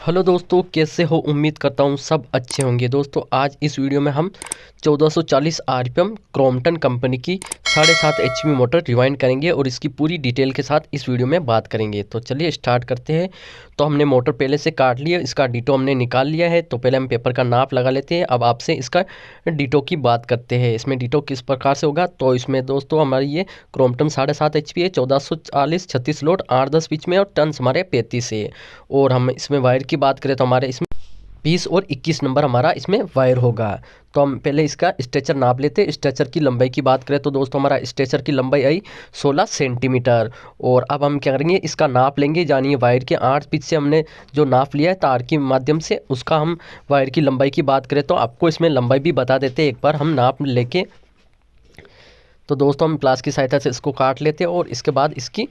Hello दोस्तों, कैसे हो? उम्मीद करता हूँ सब अच्छे होंगे। दोस्तों आज इस वीडियो में हम 1440 आरपीएम क्रॉम्पटन कंपनी की 7.5 एचपी मोटर रिवाइंड करेंगे और इसकी पूरी डिटेल के साथ इस वीडियो में बात करेंगे। तो चलिए स्टार्ट करते हैं। तो हमने मोटर पहले से काट लिया, इसका डिटो हमने निकाल लिया है। तो पहले हम पेपर का नाप लगा लेते हैं। अब आपसे इसका डिटो की बात करते हैं। इसमें डिटो किस प्रकार से होगा, तो इसमें दोस्तों हमारी ये क्रॉम्पटन 7.5 एचपी है, 1440 36 लोड 8-10 पिच में और टन्स हमारे 35 है। और हम इसमें वायर की बात करें तो हमारे इसमें 20 और 21 नंबर हमारा इसमें वायर होगा। तो हम पहले इसका स्ट्रेचर नाप लेते हैं। स्ट्रेचर की लंबाई की बात करें तो दोस्तों हमारा स्ट्रेचर की लंबाई आई 16 सेंटीमीटर। और अब हम क्या करेंगे, इसका नाप लेंगे। जानिए वायर के 8 पिच से हमने जो नाप लिया है तार के माध्यम से, उसका हम वायर की लंबाई की बात करें तो आपको इसमें लंबाई भी बता देते हैं एक बार हम नाप लेके। तो दोस्तों हम प्लास की सहायता से इसको काट लेते हैं और इसके बाद इसकी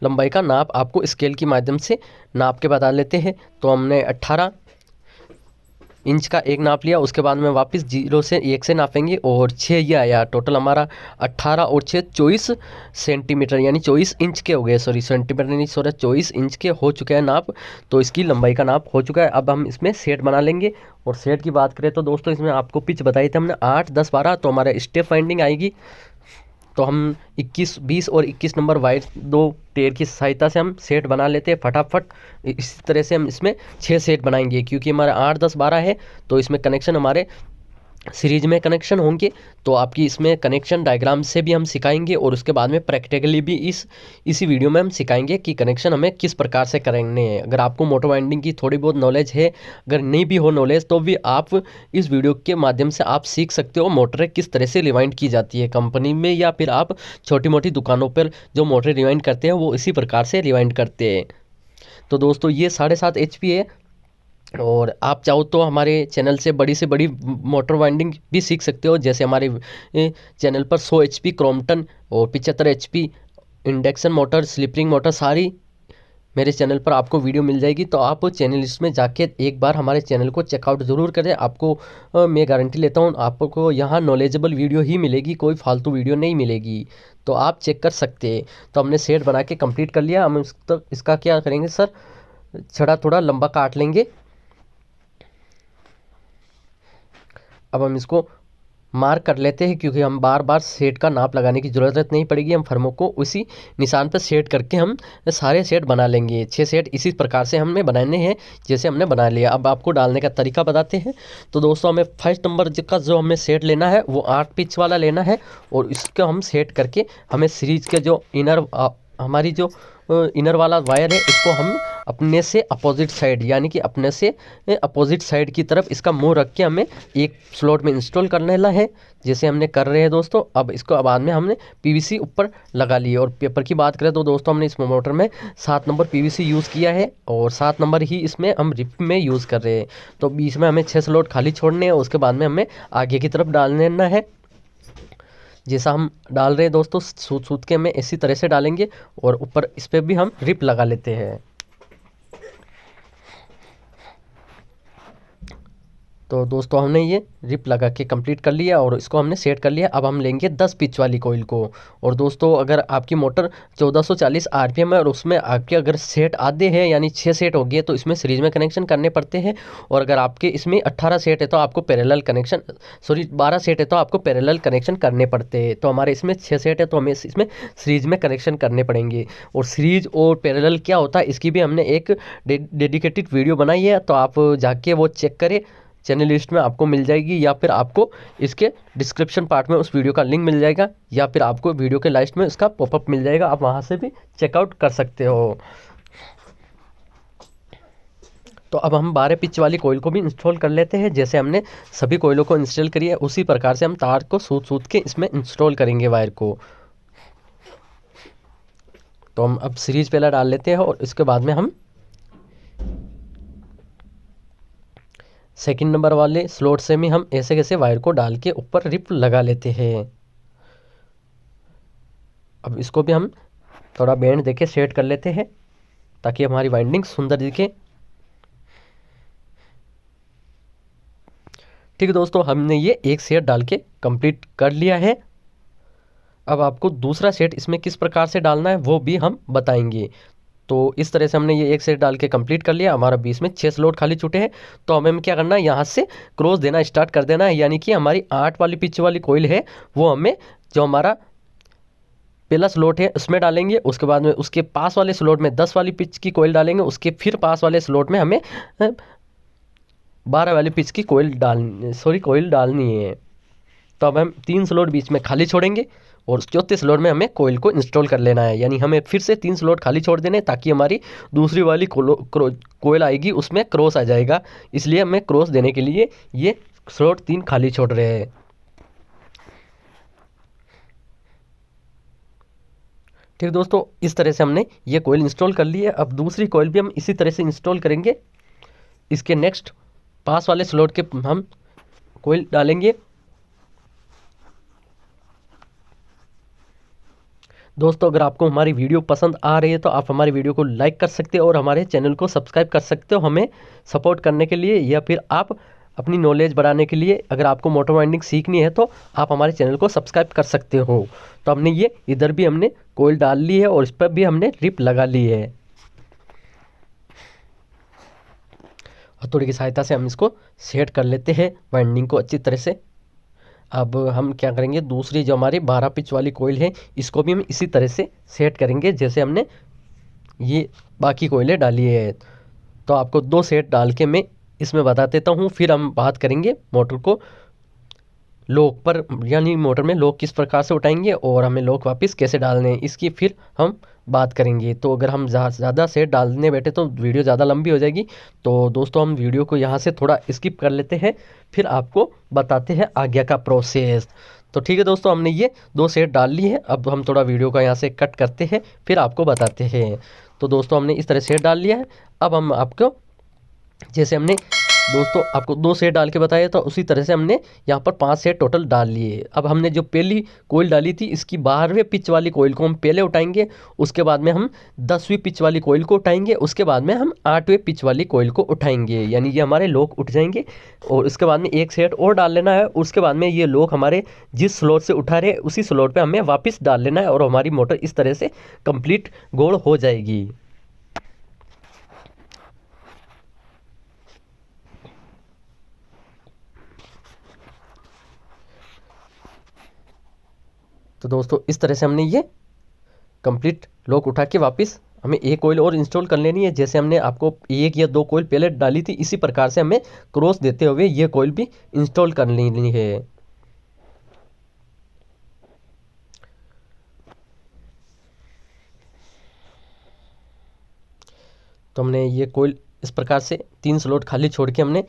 लंबाई का नाप आपको स्केल की माध्यम से नाप के बता लेते हैं। तो हमने 18 इंच का एक नाप लिया, उसके बाद में वापस 0 से 1 से नापेंगे और 6 ये आया। टोटल हमारा 18 और 6 24 सेंटीमीटर यानी 24 इंच के हो गए। सॉरी सेंटीमीटर नहीं, 24 इंच के हो चुके हैं नाप। तो इसकी लंबाई का नाप हो चुका है। अब हम इसमें सेट बना लेंगे। और सेट की बात करें तो दोस्तों इसमें आपको पिच बताई थी हमने 8, 10, 12। तो हमारे स्टेप फाइंडिंग आएगी। तो हम 21, 20 और 21 नंबर वायर 2 टेर की सहायता से हम सेट बना लेते हैं फटाफट। इसी तरह से हम इसमें 6 सेट बनाएंगे, क्योंकि हमारा 8, 10, 12 है। तो इसमें कनेक्शन हमारे सीरीज में कनेक्शन होंगे। तो आपकी इसमें कनेक्शन डायग्राम से भी हम सिखाएंगे और उसके बाद में प्रैक्टिकली भी इसी वीडियो में हम सिखाएंगे कि कनेक्शन हमें किस प्रकार से करने हैं। अगर आपको मोटर वाइंडिंग की थोड़ी बहुत नॉलेज है, अगर नहीं भी हो नॉलेज, तो भी आप इस वीडियो के माध्यम से आप सीख सकते हो मोटरें किस तरह से रिवाइंड की जाती है कंपनी में, या फिर आप छोटी मोटी दुकानों पर जो मोटरें रिवाइंड करते हैं वो इसी प्रकार से रिवाइंड करते हैं। तो दोस्तों ये 7.5 एचपी है। और आप चाहो तो हमारे चैनल से बड़ी मोटर वाइंडिंग भी सीख सकते हो। जैसे हमारे चैनल पर 100 एचपी क्रॉम्पटन और 75 HP induction motor, slip ring motor, सारी मेरे चैनल पर आपको वीडियो मिल जाएगी। तो आप चैनल लिस्ट में जाके एक बार हमारे चैनल को चेकआउट ज़रूर करें। आपको मैं गारंटी लेता हूँ आपको यहाँ नॉलेजेबल वीडियो ही मिलेगी, कोई फालतू वीडियो नहीं मिलेगी। तो आप चेक कर सकते हैं। तो हमने सेट बना के कंप्लीट कर लिया। हम इसका क्या करेंगे सर, छड़ा थोड़ा लंबा काट लेंगे। अब हम इसको मार्क कर लेते हैं, क्योंकि हम बार बार सेट का नाप लगाने की ज़रूरत नहीं पड़ेगी। हम फर्मों को उसी निशान पर सेट करके हम सारे सेट बना लेंगे। 6 सेट इसी प्रकार से हमने बनाने हैं जैसे हमने बना लिया। अब आपको डालने का तरीका बताते हैं। तो दोस्तों हमें फर्स्ट नंबर का जो हमें सेट लेना है वो 8 पिच वाला लेना है। और इसको हम सेट करके हमें सीरीज के जो हमारी जो इनर वाला वायर है, इसको हम अपने से अपोजिट साइड यानी कि अपने से अपोजिट साइड की तरफ इसका मुंह रख के हमें एक स्लॉट में इंस्टॉल करने ला है, जैसे हमने कर रहे हैं दोस्तों। अब इसको बाद में हमने पीवीसी ऊपर लगा लिए। और पेपर की बात करें तो दोस्तों हमने इस मोटर में 7 नंबर पीवीसी यूज़ किया है और 7 नंबर ही इसमें हम रिप में यूज़ कर रहे हैं। तो बीच में हमें 6 स्लॉट खाली छोड़ने हैं। उसके बाद में हमें आगे की तरफ डालना है। जैसा हम डाल रहे हैं दोस्तों, सूत के हमें इसी तरह से डालेंगे और ऊपर इस पर भी हम रिप लगा लेते हैं। तो दोस्तों हमने ये रिप लगा के कंप्लीट कर लिया और इसको हमने सेट कर लिया। अब हम लेंगे 10 पिच वाली कोयल को। और दोस्तों अगर आपकी मोटर 1440 आरपीएम है और उसमें आपके अगर सेट आधे हैं यानी 6 सेट हो गए, तो इसमें सीरीज में कनेक्शन करने पड़ते हैं। और अगर आपके इसमें 18 सेट है तो आपको पैरेलल कनेक्शन, 12 सेट है तो आपको पैरेलल कनेक्शन करने पड़ते हैं। तो हमारे इसमें 6 सेट है तो हमें इसमें सीरीज में कनेक्शन करने पड़ेंगे। और सीरीज और पैरेलल क्या होता है इसकी भी हमने एक डेडिकेटेड वीडियो बनाई है, तो आप जाके वो चेक करें। चैनल लिस्ट में आपको मिल जाएगी, या फिर आपको इसके डिस्क्रिप्शन पार्ट में उस वीडियो का लिंक मिल जाएगा, या फिर आपको वीडियो के लास्ट में इसका पॉपअप मिल जाएगा। आप वहां से भी चेकआउट कर सकते हो। तो अब हम 12 पिच वाली कोयल को भी इंस्टॉल कर लेते हैं। जैसे हमने सभी कोयलों को इंस्टॉल करी है उसी प्रकार से हम तार को सूत के इसमें इंस्टॉल करेंगे वायर को। तो हम अब सीरीज पहला डाल लेते हैं और इसके बाद में हम सेकंड नंबर वाले स्लॉट से भी हम ऐसे कैसे वायर को डाल के ऊपर रिप लगा लेते हैं। अब इसको भी हम थोड़ा बैंड देके सेट कर लेते हैं ताकि हमारी वाइंडिंग सुंदर दिखे। ठीक है दोस्तों, हमने ये एक सेट डाल के कंप्लीट कर लिया है। अब आपको दूसरा सेट इसमें किस प्रकार से डालना है वो भी हम बताएंगे। तो इस तरह से हमने ये एक सेट डाल के कंप्लीट कर लिया। हमारा 20 में 6 स्लॉट खाली छूटे हैं। तो हमें क्या करना है, यहाँ से क्रॉस देना स्टार्ट कर देना है, यानी कि हमारी 8 वाली पिच वाली कोयल है वो हमें जो हमारा पहला स्लॉट है उसमें डालेंगे। उसके बाद में उसके पास वाले स्लॉट में 10 वाली पिच की कोयल डालेंगे। उसके फिर पास वाले स्लॉट में हमें 12 वाली पिच की कोयल डालनी है। तो अब हम 3 स्लॉट बीच में खाली छोड़ेंगे और चौथे स्लॉट में हमें कोयल को इंस्टॉल कर लेना है, यानी हमें फिर से 3 स्लॉट खाली छोड़ देने ताकि हमारी दूसरी वाली कोयल आएगी उसमें क्रॉस आ जाएगा। इसलिए हमें क्रॉस देने के लिए ये स्लॉट 3 खाली छोड़ रहे हैं। ठीक दोस्तों, इस तरह से हमने ये कोयल इंस्टॉल कर ली है। अब दूसरी कोयल भी हम इसी तरह से इंस्टॉल करेंगे। इसके नेक्स्ट पास वाले स्लॉट के हम कोयल डालेंगे। दोस्तों, अगर आपको हमारी वीडियो पसंद आ रही है तो आप हमारी वीडियो को लाइक कर सकते हो और हमारे चैनल को सब्सक्राइब कर सकते हो हमें सपोर्ट करने के लिए, या फिर आप अपनी नॉलेज बढ़ाने के लिए अगर आपको मोटर वाइंडिंग सीखनी है तो आप हमारे चैनल को सब्सक्राइब कर सकते हो। तो हमने ये इधर भी हमने कोयल डाल ली है और इस पर भी हमने रिप लगा ली है। हथौड़ी की सहायता से हम इसको सेट कर लेते हैं वाइंडिंग को अच्छी तरह से। अब हम क्या करेंगे, दूसरी जो हमारी 12 पिच वाली कोयल है इसको भी हम इसी तरह से सेट करेंगे जैसे हमने ये बाकी कोयलें डाली है। तो आपको 2 सेट डाल के मैं इसमें बता देता हूँ, फिर हम बात करेंगे मोटर को लॉक पर, यानी मोटर में लॉक किस प्रकार से उठाएंगे और हमें लॉक वापस कैसे डालने हैं इसकी फिर हम बात करेंगे। तो अगर हम ज़्यादा सेट डालने बैठे तो वीडियो ज़्यादा लंबी हो जाएगी। तो दोस्तों, हम वीडियो को यहाँ से थोड़ा स्किप कर लेते हैं, फिर आपको बताते हैं आगे का प्रोसेस। तो ठीक है दोस्तों, हमने ये 2 सेट डाल ली है। अब हम थोड़ा वीडियो का यहाँ से कट करते हैं, फिर आपको बताते हैं। तो दोस्तों, हमने इस तरह सेट डाल लिया है। अब हम आपको जैसे हमने दोस्तों आपको 2 सेट डाल के बताया था उसी तरह से हमने यहाँ पर 5 सेट टोटल डाल लिए। अब हमने जो पहली कोयल डाली थी इसकी 12वें पिच वाली कोयल को हम पहले उठाएंगे। उसके बाद में हम 10वीं पिच वाली कोयल को उठाएंगे। उसके बाद में हम 8वें पिच वाली कोयल को उठाएंगे, यानी ये हमारे लॉक उठ जाएंगे। और उसके बाद में एक सेट और डाल लेना है। उसके बाद में ये लॉक हमारे जिस स्लॉट से उठा रहे उसी स्लॉट पर हमें वापस डाल लेना है और हमारी मोटर इस तरह से कंप्लीट गोल हो जाएगी। तो दोस्तों, इस तरह से हमने ये कंप्लीट लॉक उठा के वापस हमें एक कोयल और इंस्टॉल कर लेनी है। जैसे हमने आपको 1 या 2 कोयल पहले डाली थी इसी प्रकार से हमें क्रॉस देते हुए ये कोयल भी इंस्टॉल कर लेनी है। तो हमने ये कोयल इस प्रकार से 3 स्लॉट खाली छोड़ के हमने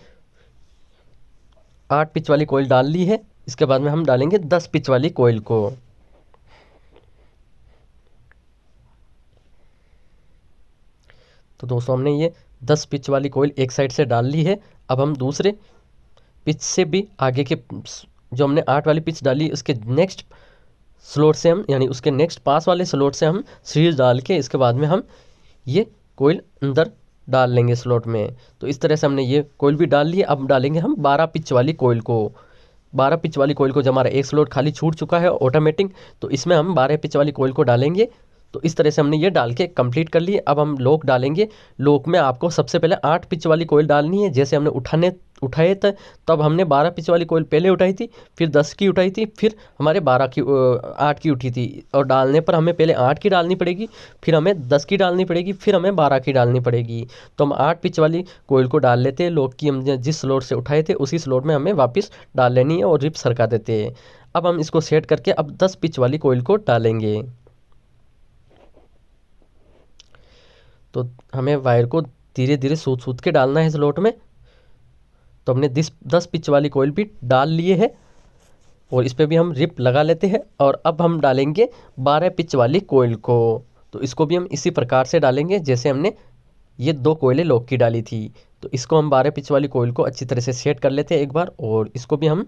8 पिच वाली कोयल डाल ली है। इसके बाद में हम डालेंगे 10 पिच वाली कोयल को। तो दोस्तों, हमने ये 10 पिच वाली कोयल एक साइड से डाल ली है। अब हम दूसरे पिच से भी आगे के जो हमने 8 वाली पिच डाली उसके नेक्स्ट स्लॉट से हम, यानी उसके नेक्स्ट पास वाले स्लॉट से हम सीरीज डाल के इसके बाद में हम ये कोयल अंदर डाल लेंगे स्लॉट में। तो इस तरह से हमने ये कोयल भी डाल ली। अब डालेंगे हम 12 पिच वाली कोयल को। 12 पिच वाली कोयल को जब हमारा एक स्लॉट खाली छूट चुका है ऑटोमेटिक, तो इसमें हम 12 पिच वाली कोयल को डालेंगे। तो इस तरह से हमने ये डाल के कंप्लीट कर लिए। अब हम लॉक डालेंगे। लॉक में आपको सबसे पहले 8 पिच वाली कोयल डालनी है। जैसे हमने उठाए थे तब हमने 12 पिच वाली कोयल पहले उठाई थी, फिर 10 की उठाई थी, फिर हमारे 8 की उठी थी। और डालने पर हमें पहले 8 की डालनी पड़ेगी, फिर हमें 10 की डालनी पड़ेगी, फिर हमें 12 की डालनी पड़ेगी। तो हम 8 पिच वाली कोयल को डाल लेते हैं। लॉक की हम जिस स्लॉट से उठाए थे उसी स्लॉट में हमें वापस डाल लेनी है और रिप सरका देते हैं। अब हम इसको सेट करके अब 10 पिच वाली कोयल को डालेंगे। तो हमें वायर को धीरे धीरे सूत के डालना है स्लॉट में। तो हमने 10 पिच वाली कोयल भी डाल लिए है और इस पर भी हम रिप लगा लेते हैं। और अब हम डालेंगे 12 पिच वाली कोयल को। तो इसको भी हम इसी प्रकार से डालेंगे जैसे हमने ये 2 कोयलें लॉक की डाली थी। तो इसको हम 12 पिच वाली कोयल को अच्छी तरह से सेट कर लेते हैं एक बार, और इसको भी हम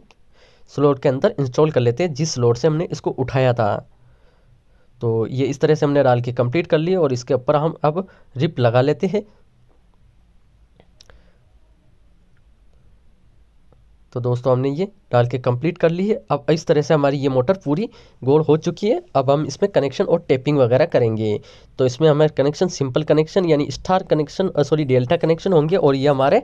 स्लॉट के अंदर इंस्टॉल कर लेते हैं जिस स्लॉट से हमने इसको उठाया था। तो ये इस तरह से हमने डाल के कंप्लीट कर लिए और इसके ऊपर हम अब रिप लगा लेते हैं। तो दोस्तों हमने ये डाल के कंप्लीट कर ली है। अब इस तरह से हमारी ये मोटर पूरी गोल हो चुकी है। अब हम इसमें कनेक्शन और टेपिंग वगैरह करेंगे। तो इसमें हमारे कनेक्शन सिंपल कनेक्शन यानी स्टार कनेक्शन डेल्टा कनेक्शन होंगे और ये हमारे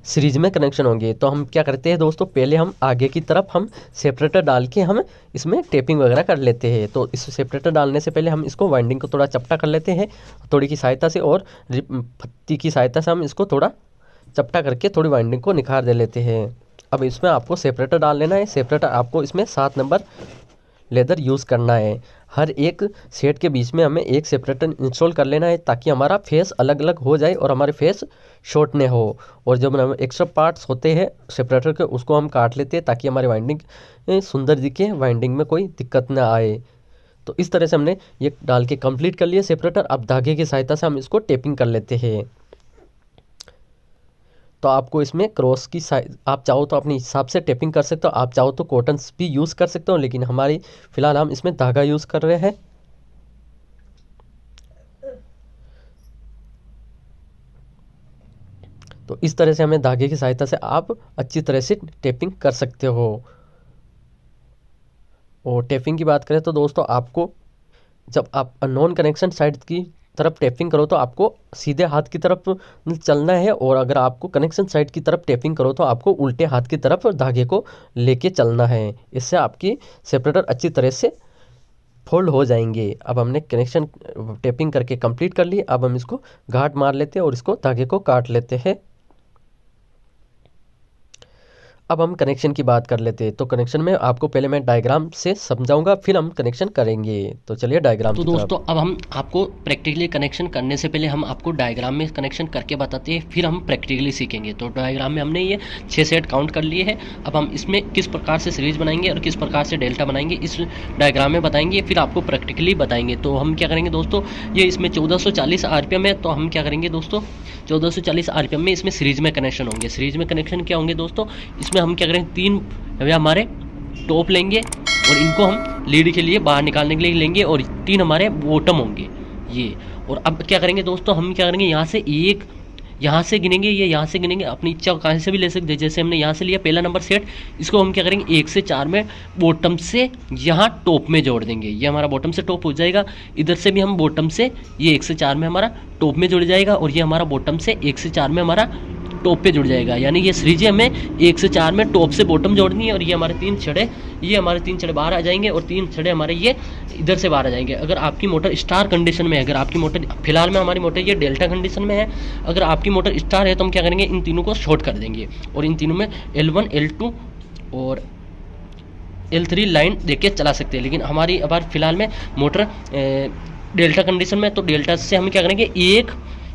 सीरीज में कनेक्शन होंगे। तो हम क्या करते हैं दोस्तों, पहले हम आगे की तरफ हम सेपरेटर डाल के हम इसमें टेपिंग वगैरह कर लेते हैं। तो इस सेपरेटर डालने से पहले हम इसको वाइंडिंग को थोड़ा चपटा कर लेते हैं थोड़ी की सहायता से, और पत्ती की सहायता से हम इसको थोड़ा चपटा करके थोड़ी वाइंडिंग को निखार दे लेते हैं। अब इसमें आपको सेपरेटर डाल लेना है। सेपरेटर आपको इसमें 7 नंबर लेदर यूज़ करना है। हर एक सेट के बीच में हमें एक सेपरेटर इंस्टॉल कर लेना है ताकि हमारा फेस अलग अलग हो जाए और हमारे फेस शॉर्ट न हो। और जब हम एक्स्ट्रा पार्ट्स होते हैं सेपरेटर के उसको हम काट लेते हैं ताकि हमारी वाइंडिंग सुंदर दिखे, वाइंडिंग में कोई दिक्कत ना आए। तो इस तरह से हमने ये डाल के कंप्लीट कर लिया सेपरेटर। अब धागे की सहायता से हम इसको टेपिंग कर लेते हैं। तो आपको इसमें क्रॉस की साइज आप चाहो तो अपने हिसाब से टेपिंग कर सकते हो, आप चाहो तो कॉटन भी यूज़ कर सकते हो, लेकिन हमारी फ़िलहाल हम इसमें धागा यूज़ कर रहे हैं। तो इस तरह से हमें धागे की सहायता से आप अच्छी तरह से टेपिंग कर सकते हो। और टेपिंग की बात करें तो दोस्तों आपको जब आप नॉन कनेक्शन साइड की तरफ टेपिंग करो तो आपको सीधे हाथ की तरफ चलना है, और अगर आपको कनेक्शन साइड की तरफ टेपिंग करो तो आपको उल्टे हाथ की तरफ धागे को लेके चलना है। इससे आपकी सेपरेटर अच्छी तरह से फोल्ड हो जाएंगे। अब हमने कनेक्शन टेपिंग करके कंप्लीट कर ली। अब हम इसको गांठ मार लेते हैं और इसको धागे को काट लेते हैं। अब हम कनेक्शन की बात कर लेते हैं। तो कनेक्शन में आपको पहले मैं डायग्राम से समझाऊंगा, फिर हम कनेक्शन करेंगे। तो चलिए डायग्राम। तो दोस्तों अब हम आपको प्रैक्टिकली कनेक्शन करने से पहले हम आपको डायग्राम में कनेक्शन करके बताते हैं, फिर हम प्रैक्टिकली सीखेंगे। तो डायग्राम में हमने ये 6 सेट काउंट कर लिए हैं। अब हम इसमें किस प्रकार से सीरीज बनाएंगे और किस प्रकार से डेल्टा बनाएंगे इस डायग्राम में बताएंगे, फिर आपको प्रैक्टिकली बताएंगे। तो हम क्या करेंगे दोस्तों, ये इसमें 1440 RPM है। तो हम क्या करेंगे दोस्तों, 1440 RPM में इसमें सीरीज में कनेक्शन होंगे। सीरीज में कनेक्शन क्या होंगे दोस्तों, इसमें हम क्या करेंगे 3 हमारे टॉप लेंगे और इनको हम लीड के लिए बाहर निकालने के लिए लेंगे, और 3 हमारे बॉटम होंगे ये। और अब क्या करेंगे दोस्तों, हम क्या करेंगे यहाँ से एक यहाँ से गिनेंगे, ये यहाँ से गिनेंगे, अपनी इच्छा कहाँ से भी ले सकते हैं। जैसे हमने यहाँ से लिया पहला नंबर सेट, इसको हम क्या करेंगे 1 से 4 में बॉटम से यहाँ टॉप में जोड़ देंगे। ये हमारा बॉटम से टॉप हो जाएगा। इधर से भी हम बॉटम से ये 1 से 4 में हमारा टॉप में जुड़ जाएगा, और ये हमारा बॉटम से 1 से 4 में हमारा टॉप पे जुड़ जाएगा। यानी ये सीरीज हमें 1 से 4 में टॉप से बॉटम जोड़नी है। और ये हमारे 3 छड़े, ये हमारे 3 छड़े बाहर आ जाएंगे, और 3 छड़े हमारे ये इधर से बाहर आ जाएंगे। अगर आपकी मोटर स्टार कंडीशन में है, अगर आपकी मोटर फिलहाल में हमारी मोटर ये डेल्टा कंडीशन में है, अगर आपकी मोटर स्टार है तो हम क्या करेंगे इन तीनों को शॉर्ट कर देंगे, और इन तीनों में L1 L2 और L3 लाइन देके चला सकते हैं। लेकिन हमारी अब फिलहाल में मोटर डेल्टा कंडीशन में, तो डेल्टा से हम क्या करेंगे ये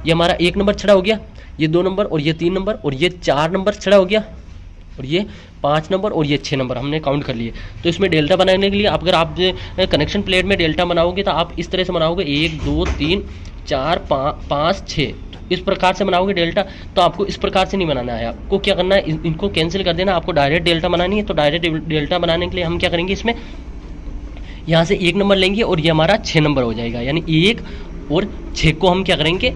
हमारा 1 नंबर छड़ा हो गया, ये 2 नंबर, और ये 3 नंबर, और ये 4 नंबर छड़ा हो गया, और ये 5 नंबर, और ये 6 नंबर हमने काउंट कर लिए। तो इसमें डेल्टा बनाने के लिए अगर आप कनेक्शन प्लेट में डेल्टा बनाओगे तो आप इस तरह से बनाओगे 1 2 3 4 5 6 इस प्रकार से बनाओगे डेल्टा। तो आपको इस प्रकार से नहीं बनाना है, आपको क्या करना है इनको कैंसिल कर देना, आपको डायरेक्ट डेल्टा बनानी है। तो डायरेक्ट डेल्टा बनाने के लिए हम क्या करेंगे, इसमें यहाँ से 1 नंबर लेंगे और ये हमारा 6 नंबर हो जाएगा। यानी 1 और 6 को हम क्या करेंगे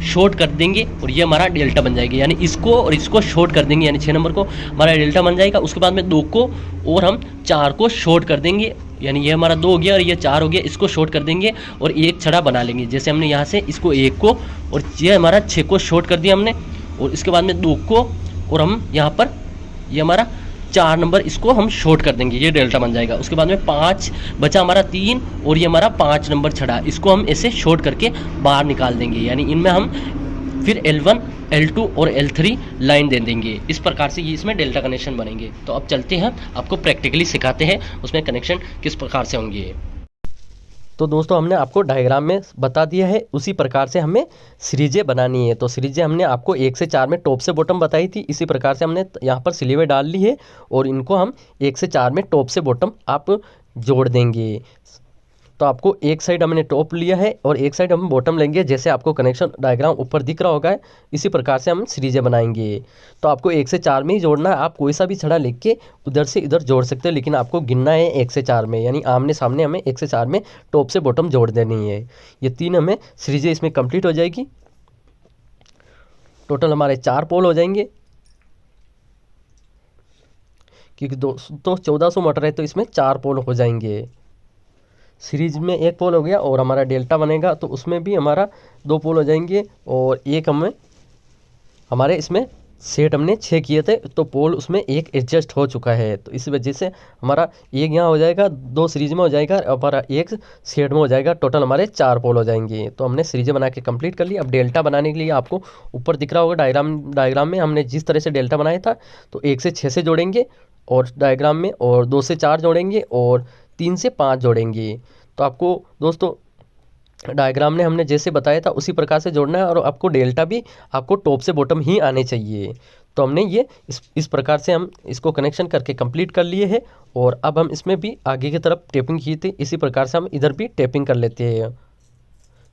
शॉर्ट कर देंगे, और ये हमारा डेल्टा बन जाएगी। यानी इसको और इसको शॉर्ट कर देंगे, यानी 6 नंबर को हमारा डेल्टा बन जाएगा। उसके बाद में 2 को और हम 4 को शॉर्ट कर देंगे, यानी ये हमारा 2 हो गया और ये 4 हो गया, इसको शॉर्ट कर देंगे और एक छड़ा बना लेंगे। जैसे हमने यहाँ से इसको 1 को और ये हमारा 6 को शॉर्ट कर दिया हमने, और इसके बाद में 2 को और हम यहाँ पर ये हमारा 4 नंबर इसको हम शॉर्ट कर देंगे, ये डेल्टा बन जाएगा। उसके बाद में 5 बचा हमारा 3 और ये हमारा 5 नंबर छड़ा, इसको हम ऐसे शॉर्ट करके बाहर निकाल देंगे। यानी इनमें हम फिर L1 L2 और L3 लाइन दे देंगे। इस प्रकार से ये इसमें डेल्टा कनेक्शन बनेंगे। तो अब चलते हैं, आपको प्रैक्टिकली सिखाते हैं उसमें कनेक्शन किस प्रकार से होंगे। तो दोस्तों हमने आपको डायग्राम में बता दिया है, उसी प्रकार से हमें सीरीजें बनानी है। तो सीरीजें हमने आपको 1 से 4 में टॉप से बॉटम बताई थी, इसी प्रकार से हमने यहाँ पर स्लीवें डाल ली है और इनको हम 1 से 4 में टॉप से बॉटम आप जोड़ देंगे। तो आपको एक साइड हमने टॉप लिया है और एक साइड हम बॉटम लेंगे, जैसे आपको कनेक्शन डायग्राम ऊपर दिख रहा होगा, इसी प्रकार से हम सीरीजें बनाएंगे। तो आपको 1 से 4 में ही जोड़ना है, आप कोई सा भी छड़ा लेके के उधर से इधर जोड़ सकते हैं, लेकिन आपको गिनना है 1 से 4 में, यानी आमने सामने हमें 1 से 4 में टॉप से बॉटम जोड़ देनी है। ये 3 हमें सीरीजें इसमें कंप्लीट हो जाएगी। टोटल हमारे 4 पोल हो जाएंगे। क्योंकि दोस्तों 1400 मोटर है तो इसमें 4 पोल हो जाएंगे। सीरीज में 1 पोल हो गया और हमारा डेल्टा बनेगा तो उसमें भी हमारा 2 पोल हो जाएंगे, और एक हमारे इसमें सेट हमने 6 किए थे तो पोल उसमें एक एडजस्ट हो चुका है। तो इस वजह से हमारा एक यहाँ हो जाएगा, 2 सीरीज में हो जाएगा और हमारा एक सेट में हो जाएगा। टोटल हमारे 4 पोल हो जाएंगे। तो हमने सीरीजें बना के कंप्लीट कर ली। अब डेल्टा बनाने के लिए आपको ऊपर दिख रहा होगा डायग्राम में हमने जिस तरह से डेल्टा बनाया था, तो 1 से 6 से जोड़ेंगे और डायग्राम में, और 2 से 4 जोड़ेंगे और 3 से 5 जोड़ेंगे। तो आपको दोस्तों डायग्राम में हमने जैसे बताया था उसी प्रकार से जोड़ना है, और आपको डेल्टा भी आपको टॉप से बॉटम ही आने चाहिए। तो हमने ये इस प्रकार से हम इसको कनेक्शन करके कंप्लीट कर लिए हैं। और अब हम इसमें भी आगे की तरफ टेपिंग की थी, इसी प्रकार से हम इधर भी टेपिंग कर लेते हैं।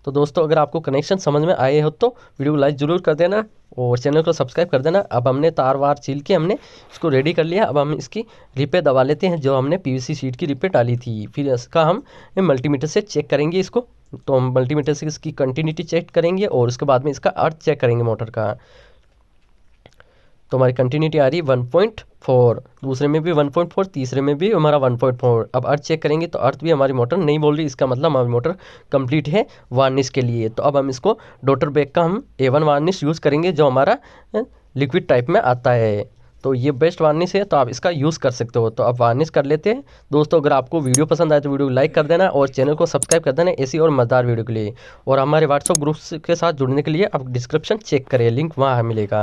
तो दोस्तों अगर आपको कनेक्शन समझ में आए हो तो वीडियो को लाइक ज़रूर कर देना और चैनल को सब्सक्राइब कर देना। अब हमने तार वार छील के हमने इसको रेडी कर लिया। अब हम इसकी रिपे दबा लेते हैं, जो हमने पीवीसी शीट की रिपे डाली थी। फिर इसका हम मल्टीमीटर से चेक करेंगे इसको। तो हम मल्टीमीटर से इसकी कंटिन्यूटी चेक करेंगे और उसके बाद में इसका अर्थ चेक करेंगे मोटर का। तो हमारी कंटिन्यूटी आ रही है 1.4, दूसरे में भी 1.4, तीसरे में भी हमारा 1.4। अब अर्थ चेक करेंगे तो अर्थ भी हमारी मोटर नहीं बोल रही, इसका मतलब हमारी मोटर कंप्लीट है वार्निश के लिए। तो अब हम इसको डॉटर बैग का हम A1 वार्निश यूज़ करेंगे, जो हमारा लिक्विड टाइप में आता है। तो ये बेस्ट वार्निश है, तो आप इसका यूज़ कर सकते हो। तो अब वार्निश कर लेते हैं। दोस्तों अगर आपको वीडियो पसंद आए तो वीडियो को लाइक कर देना और चैनल को सब्सक्राइब कर देना ऐसी और मज़ेदार वीडियो के लिए। और हमारे व्हाट्सएप ग्रुप के साथ जुड़ने के लिए आप डिस्क्रिप्शन चेक करें, लिंक वहाँ मिलेगा।